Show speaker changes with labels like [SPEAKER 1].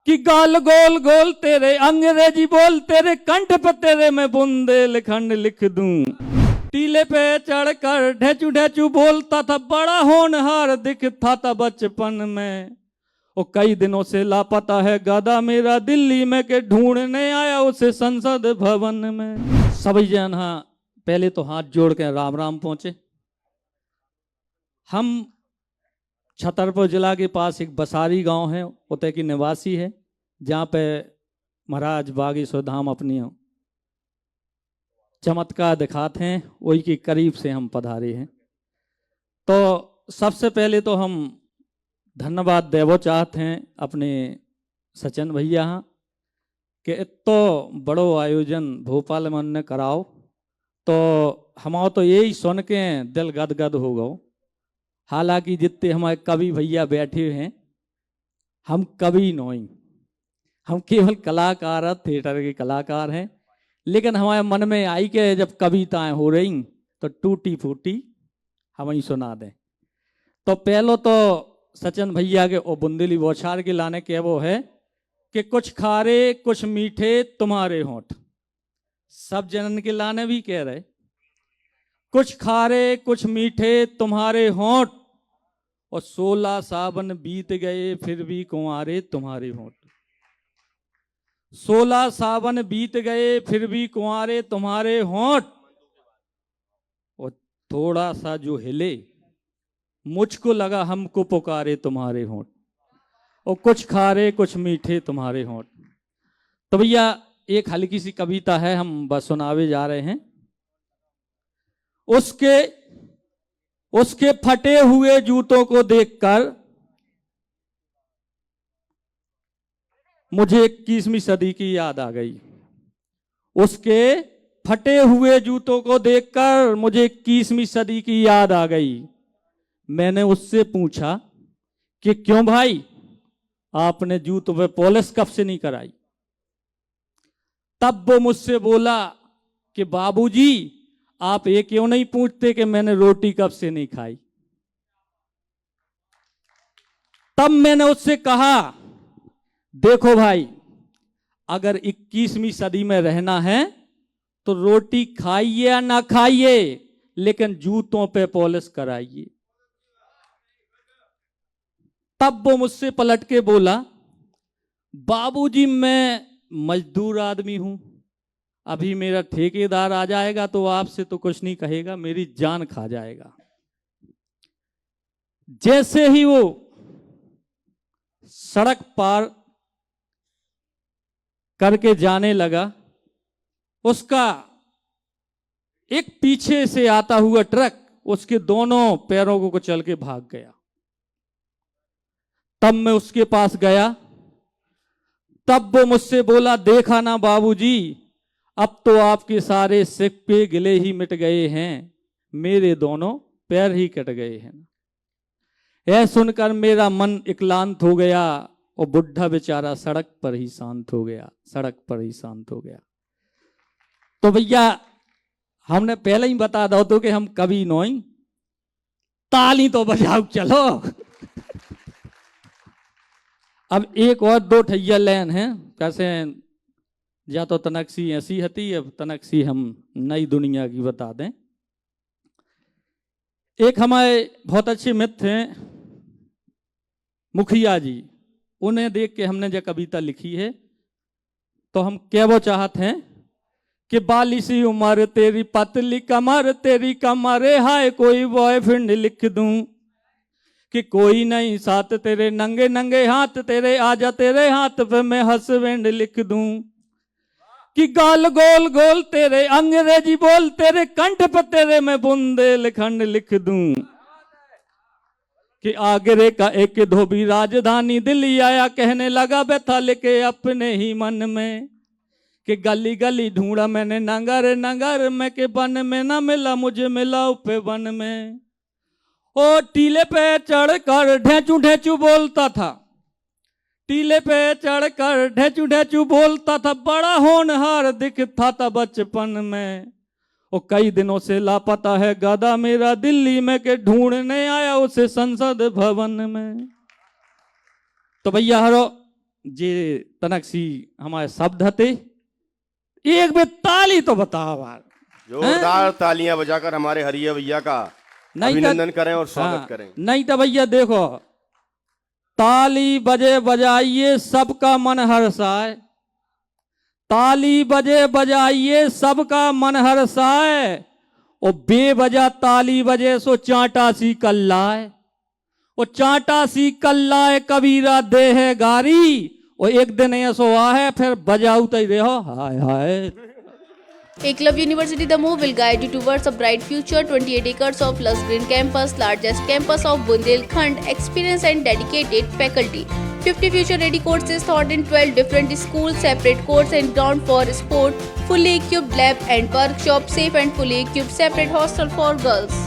[SPEAKER 1] कि गाल गोल गोल तेरे अंग्रेजी बोल, तेरे कंठ पे तेरे मैं बुंदेलखंड लिख दूं। टीले पे चढ़कर ढेचू ढेचू बोलता था, बड़ा होनहार दिखता था बचपन में। वो कई दिनों से लापता है गधा मेरा दिल्ली में, के ढूंढने आया उसे संसद भवन में। सभी जन हाँ पहले तो हाथ जोड़ के राम राम पहुंचे। हम छतरपुर जिला के पास एक बसारी गांव है, उतै की निवासी है, जहाँ पे महाराज बागेश्वर धाम अपनी चमत्कार दिखाते हैं, वही के करीब से हम पधारे हैं। तो सबसे पहले तो हम धन्यवाद देवो चाहते हैं अपने सचिन भैया कि इतो बड़ो आयोजन भोपाल में उन्होंने कराओ, तो हमारा तो यही सुन के दिल गदगद हो गो। हालांकि जितने हमारे कवि भैया बैठे हैं, हम कवि नहीं, हम केवल कलाकार हैं, थिएटर के कलाकार हैं। लेकिन हमारे मन में आई कि जब कविताएं हो रही तो टूटी फूटी हम ही सुना दें। तो पहलो तो सचिन भैया के ओ बुंदेली बौछार के लाने के वो है कि कुछ खारे कुछ मीठे तुम्हारे होंठ। सब जनन के लाने भी कह रहे, कुछ खारे कुछ मीठे तुम्हारे होंठ, और 16 सावन बीत गए फिर भी कुंवारे तुम्हारे होंठ। 16 सावन बीत गए फिर भी कुंवारे तुम्हारे होंठ, और थोड़ा सा जो हिले मुझको लगा हमको पुकारे तुम्हारे होंठ, और कुछ खारे कुछ मीठे तुम्हारे होंठ। तो भैया एक हल्की सी कविता है, हम बस सुनावे जा रहे हैं। उसके फटे हुए जूतों को देखकर मुझे 21वीं सदी की याद आ गई। उसके फटे हुए जूतों को देखकर मुझे 21वीं सदी की याद आ गई। मैंने उससे पूछा कि क्यों भाई, आपने जूतों पे पॉलिश कब से नहीं कराई? तब वो मुझसे बोला कि बाबूजी आप ये क्यों नहीं पूछते कि मैंने रोटी कब से नहीं खाई? तब मैंने उससे कहा, देखो भाई, अगर 21वीं सदी में रहना है तो रोटी खाइए या ना खाइए, लेकिन जूतों पे पॉलिश कराइए। तब वो मुझसे पलट के बोला, बाबूजी मैं मजदूर आदमी हूं, अभी मेरा ठेकेदार आ जाएगा तो आपसे तो कुछ नहीं कहेगा, मेरी जान खा जाएगा। जैसे ही वो सड़क पार करके जाने लगा, उसका एक पीछे से आता हुआ ट्रक उसके दोनों पैरों को कुचल के भाग गया। तब मैं उसके पास गया, तब वो मुझसे बोला, देखा ना बाबूजी, अब तो आपके सारे सिक्के गिले ही मिट गए हैं, मेरे दोनों पैर ही कट गए हैं। यह सुनकर मेरा मन इक्लांत हो गया, और बुढ़ा बेचारा सड़क पर ही शांत हो गया, सड़क पर ही शांत हो गया। तो भैया हमने पहले ही बता दो तो कि हम कभी नहीं, ताली तो बजाओ चलो। अब एक और दो ठैया लैन हैं, कैसे या तो तनकसी ऐसी हती, अब तनकसी हम नई दुनिया की बता दें। एक हमारे बहुत अच्छे मित्र हैं मुखिया जी, उन्हें देख के हमने जो कविता लिखी है, तो हम क्या वो चाहते हैं कि बाली सी उम्र तेरी पतली कमर, तेरी कमरे हाय कोई बॉयफ्रेंड लिख दूं, कि कोई नहीं साथ तेरे नंगे नंगे हाथ, तेरे आजा तेरे हाथ पे मैं हस्बैंड लिख दूं, कि गाल गोल गोल तेरे अंग्रेजी बोल, तेरे कंठ पे तेरे मैं बुंदेलखंड लिख दूं, कि आगरे का एक धोबी राजधानी दिल्ली आया, कहने लगा व्यथा लेके अपने ही मन में, कि गली गली ढूंढा मैंने नगर नगर में, के बन में ना मिला मुझे मिला उपे वन में। ओ टीले पे चढ़कर ढेचू ढेचू बोलता था, टीले पे चढ़कर ढेचू ढेचू बोलता था, बड़ा होनहार दिखता था बचपन में। और कई दिनों से लापता है गधा मेरा दिल्ली में, के ढूंढने आया उसे संसद भवन में। तो भैया हरो जे तनक सी हमारे शब्द हते, एक बे ताली तो बताओ बार,
[SPEAKER 2] जोरदार तालियां बजाकर हमारे हरिया भैया का अभिनंदन करें और स्वागत करें।
[SPEAKER 1] नहीं तो भैया देखो, ताली बजे बजाइए सबका मन हर्षाए, ताली बजे बजाइए सबका मन हर्षाए, और बेवजह ताली बजे सो चांटा सी कल्लाए, वो चांटा सी कल्लाए कबीरा दे है गारी, और एक दिन ऐसो आ है फिर बजाऊ तो रहो हाय हाय।
[SPEAKER 3] Eklavya University, the move will guide you towards a bright future. 28 acres of lush green campus, largest campus of Bundelkhand, experienced and dedicated faculty. 50 future-ready courses taught in 12 different schools, separate courts and ground for sport, fully equipped lab and workshop, safe and fully equipped separate hostel for girls.